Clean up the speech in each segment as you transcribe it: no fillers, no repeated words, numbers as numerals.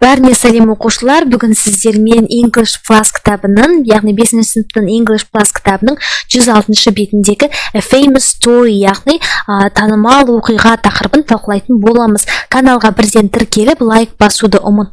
Бәріне сәлем оқушылар, бүгін сіздермен English Plus кітабының, яғни 5-ші сыныптың English Plus кітабының 106-шы бетіндегі A Famous Story, яғни танымал оқиға тақырыбын талқылайтын боламыз. Каналға бірден тіркеліп, лайк басуды ұмытпа,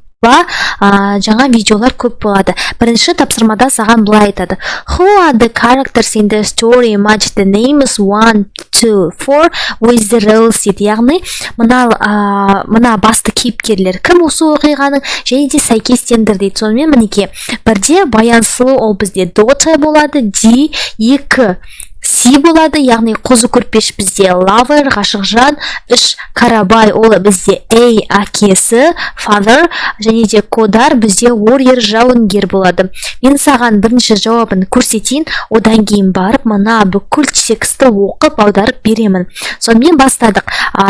жаңа видеолар көп болады. Бірінші тапсырмада саған былай айтады. Who are the characters in the story? Match the names 1, 2, 4 with the roles дейді. Яғни, мына басты кейіпкерлер кім осы оқиғаның және де сәйкестендір дейді. Сонымен мінеке, бірде Баян Сұлу, ол бізде daughter болады, D, 2 C болады, яғни қозы көрпеш бізде lover, ғашықжан, 3 Қарабай, ол бізде A, әкесі, father, және де Кодар бізде warrior, жауынгер болады. Мен саған бірінші жауабын көрсетейін, одан кейін барып, мына бүкіл тексті оқып аударып беремін. Сонымен бастадық.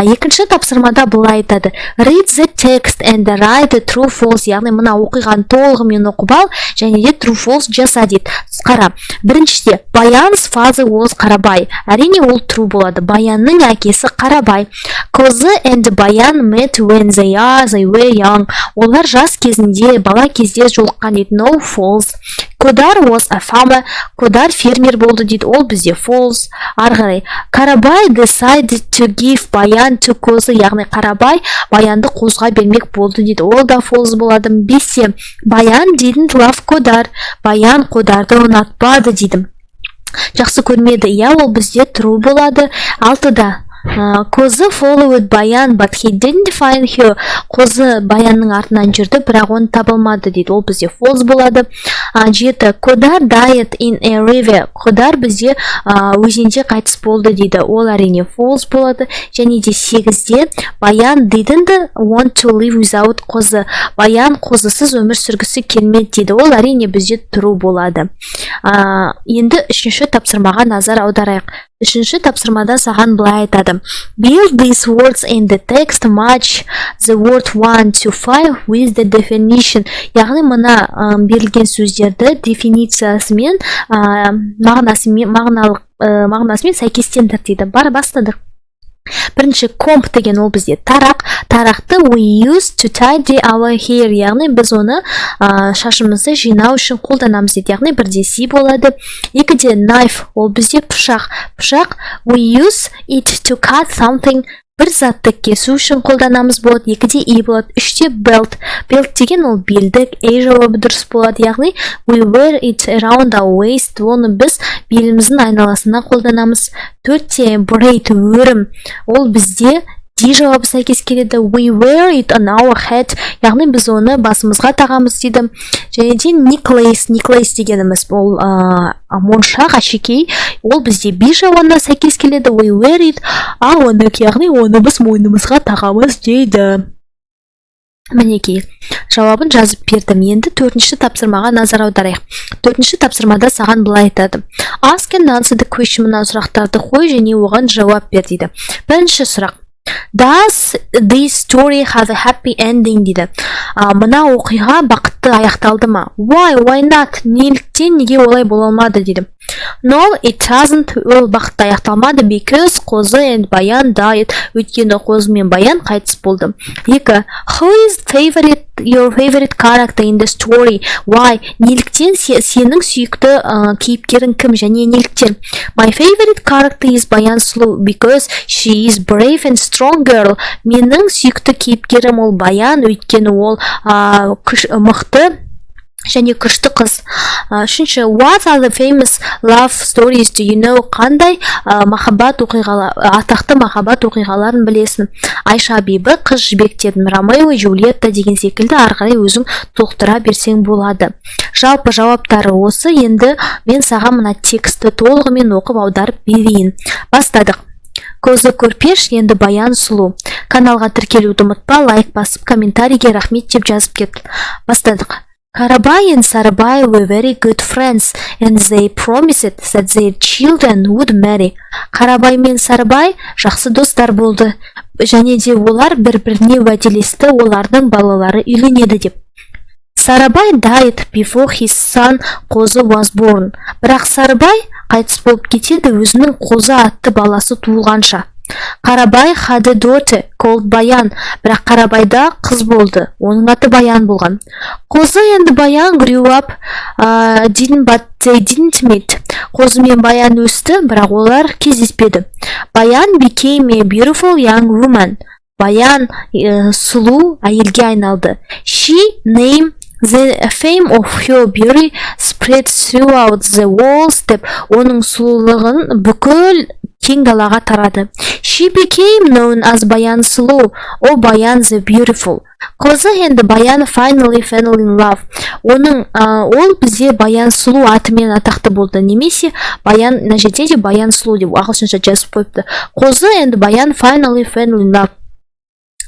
Екінші тапсырмада былай айтады. Read the text and write the true false, яғни мына оқиғаны толығымен оқып ал, және де true false жаса дейді. Қара, біріншіде Баян's father was Қарабай. Әрине ол true болады. Баянның әкесі Қарабай. Қозы and Баян met when they were young. Олар жас кезінде, бала кезде жолыққан дейді. No, false. Кодар was a farmer. Кодар фермер болды дейді. Ол бізде false. Арғарай. Қарабай decided to give Баян to Қозы. Яғни Қарабай Баянды Қозға бермек болды дейді. Ол да false болады. 5. Баян didn't love Кодар. Баян Қодарды ұнатпады дейді. Жақсы көрмеді. Иә, ол бізде true болады. 6. Қозы followed Баян, but he didn't find her. Қозы Баянның артынан жүрді, бірақ оны табылмады дейді. Ол бізде false болады. 7. Кодар died in a river. Кодар бізде өзенде қайтыс болды дейді. Ол әрине false болады. Және де 8. Баян didn't want to live without Қозы. Баян қозысыз өмір сүргісі келмеді дейді. Ол әрине бізде true болады. Енді 3-ші тапсырмаға назар аударайық. 3-ші тапсырмада саған былай айтады. Build these words in the text, match the word 1 to 5 with the definition. Яғни мына берілген сөздерді дефинициясымен, мағынасымен сәйкестендір дейді. Бар, бастадық. Бірінші комп деген ол бізде тарақ. Тарақты we use to tidy our hair, яғни біз оны шашымызды жинау үшін қолданамыз дейді. Яғни бірде C болады. 2. Knife, ол бізде пышақ. Пышақ we use it to cut something. Бір затты кесу үшін қолданамыз болады. 2. E болады. 3. Belt. Belt деген ол белдік. A жауабы дұрыс болады. Яғни we wear it around our waist. Оны біз беліміздің айналасына қолданамыз. 4. Braid, өрім. Ол бізде D жауабы сәйкес келеді. We wear it on our head. Яғни біз оны басымызға тағамыз дейді. Және де necklace. Necklace дегеніміз ол моншақ, әшекей. Ол бізде B жауабына сәйкес келеді. We wear it on our neck. Яғни оны біз мойнымызға тағамыз дейді. Мінекей, жауабын жазып бердім. Енді 4-ші тапсырмаға назар аударайық. 4-ші тапсырмада саған былай айтады. Ask and answer the question. Мына сұрақтарды қой және оған жауап бер дейді. Бірінші сұрақ. Does this story have a happy ending дейді. Мына оқиға бақытты аяқталды ма? Why not? Неліктен, неге олай бола алмады дейді. No, it doesn't. Ол бақытты аяқталмады because Қозы and Баян died. Өйткені Қозы мен Баян қайтыс болды. 2. Who is your favorite character in the story? Why? Неліктен сенің сүйікті кейіпкерің кім және неліктен? My favorite character is Баян Сұлу because she is brave and strong girl. Менің сүйікті кейіпкерім ол Баян, өйткені ол мықты және күшті қыз. 3. What are the famous love stories? Do you know? Қандай атақты махаббат оқиғаларын білесің? Айша Бибі, қыз жібектердің, Ромео и Джульетта деген секілді арқылай өзің толықтыра берсең болады. Жалпы жауаптары осы. Енді мен саған мына тексті толығымен оқып аударып берейін. Бастадық. Қозы көрпеш, енді Баян Сұлу. Каналға тіркелуді ұмытпа, лайк басып, комментарийге рахмет деп жазып кет. Бастадық. Қарабай and Сарыбай were very good friends and they promised that their children would marry. Қарабай мен Сарыбай жақсы достар болды. Және де олар бір-біріне уәделесті, олардың балалары үйленеді деп. Сарыбай died before his son Қозы was born. Бірақ Сарыбай қайтыс болып кетеді өзінің Қозы атты баласы туылғанша. Қарабай had a daughter called Баян. Бірақ Қарабайда қыз болды. Оның аты Баян болған. Қозы and Баян grew up, but they didn't meet. Қозы мен Баян өсті, бірақ олар кездеспеді. Баян became a beautiful young woman. Баян сұлу әйелге айналды. She named the fame of her beauty spread throughout the whole steppe. Оның сұлулығын бүкіл кең далаға тарады. She became known as Баян сұлу, or Баян the beautiful. Қозы and Баян finally fell in love. Ол бізде Баян сұлу атымен атақты болды. Немесе Баян, мына жерде де Баян сұлу деп ағылшынша жазып қойыпты. Қозы and Баян finally fell in love.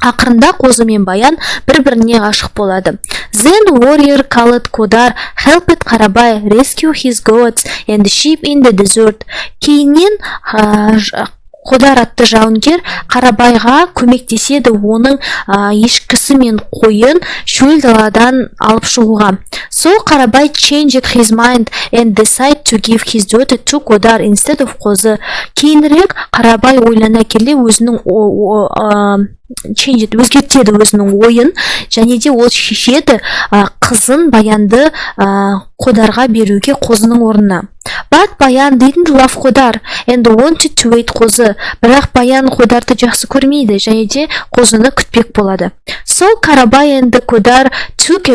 Ақырында Қозы мен Баян бір-біріне ғашық болады. Then warrior called Қодар helped Қарабай rescue his goats and sheep in the desert. Кейіннен Қодар атты жауынгер Қарабайға көмектеседі оның ешкісі мен қойын шөл даладан алып шығуға. So Қарабай changed his mind and decided to give his daughter to Қодар instead of Қозы. Кейінірек Қарабай ойлана келе өзінің өзгертеді өзінің ойын, және де ол шешеді қызын Баянды Қодарға беруге Қозының орнына. But Баян didn't love Қодар and wanted to wait Қозы. Бірақ Баян Қодарды жақсы көрмейді, және де Қозыны күтпек болады. So Қарабай and Қодар took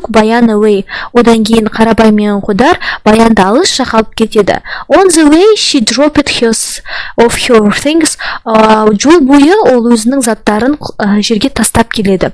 Баян away. Одан кейін Қарабай мен Қодар Баянды алыс жаққа алып кетеді. On the way she dropped of her things. Жол бойы ол өзінің заттарын жерге тастап келеді.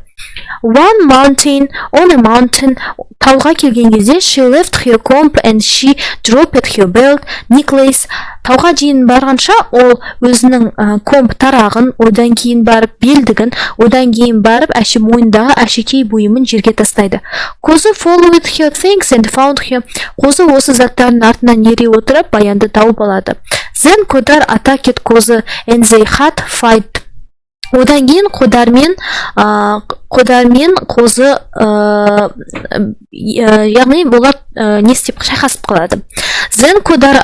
On a mountain, тауға келген кезде she left her comb and she dropped her belt necklace. Тауға дейін барғанша ол өзінің комп тарағын, одан кейін барып белдігін, одан кейін барып мойнындағы әшекей бұйымын жерге тастайды. Қозы followed her things and found her. Қозы осы заттардың артынан ере отырып Баянды тауып алады. Then Қодар attacked Қозы and they had fight. Одан кейін Қодар мен Қозы, яғни олар не істеп шайқасып қалады. Then Қодар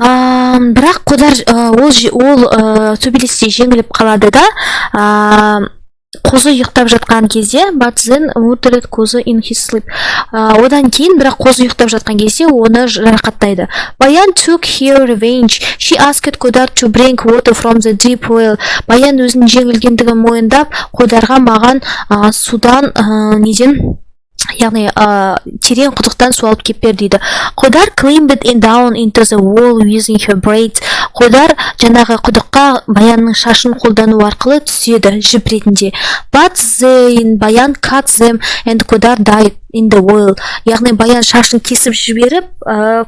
бірақ Қодар ол төбелесте жеңіліп қалады да, Қозы ұйықтап жатқан кезде, but then murdered Қозы in his sleep. Одан кейін бірақ Қозы ұйықтап жатқан кезде оны жарақаттайды. Баян took her revenge. She asked Қодар to bring water from the deep well. Баян өзінің жеңілгендігін мойындап, Қодарға маған судан яғни терең құдықтан су алып кеп бер дейді. Қодар climbed down into the wall using her braids. Қодар жаңағы құдыққа Баянның шашын қолдану арқылы түседі жіп ретінде. But then Баян cut them and Қодар died in the well. Яғни Баян шашын кесіп жіберіп,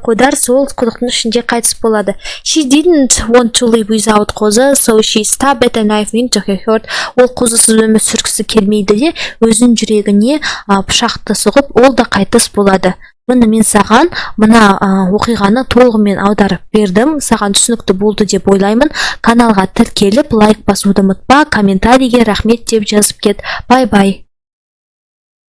Қодар сол құдықтың ішінде қайтыс болады. She didn't want to live without Қозы, so she stabbed a knife into her heart. Ол Қозысыз өмір сүргісі келмейді де, өзінің жүрегіне пышақты сұғып, ол да қайтыс болады. Бұны мен саған мына оқиғаны толығымен аударып бердім. Саған түсінікті болды деп ойлаймын. Каналға тіркеліп, лайк басуды ұмытпа, комментарийге рахмет деп жазып кет. Бай-бай.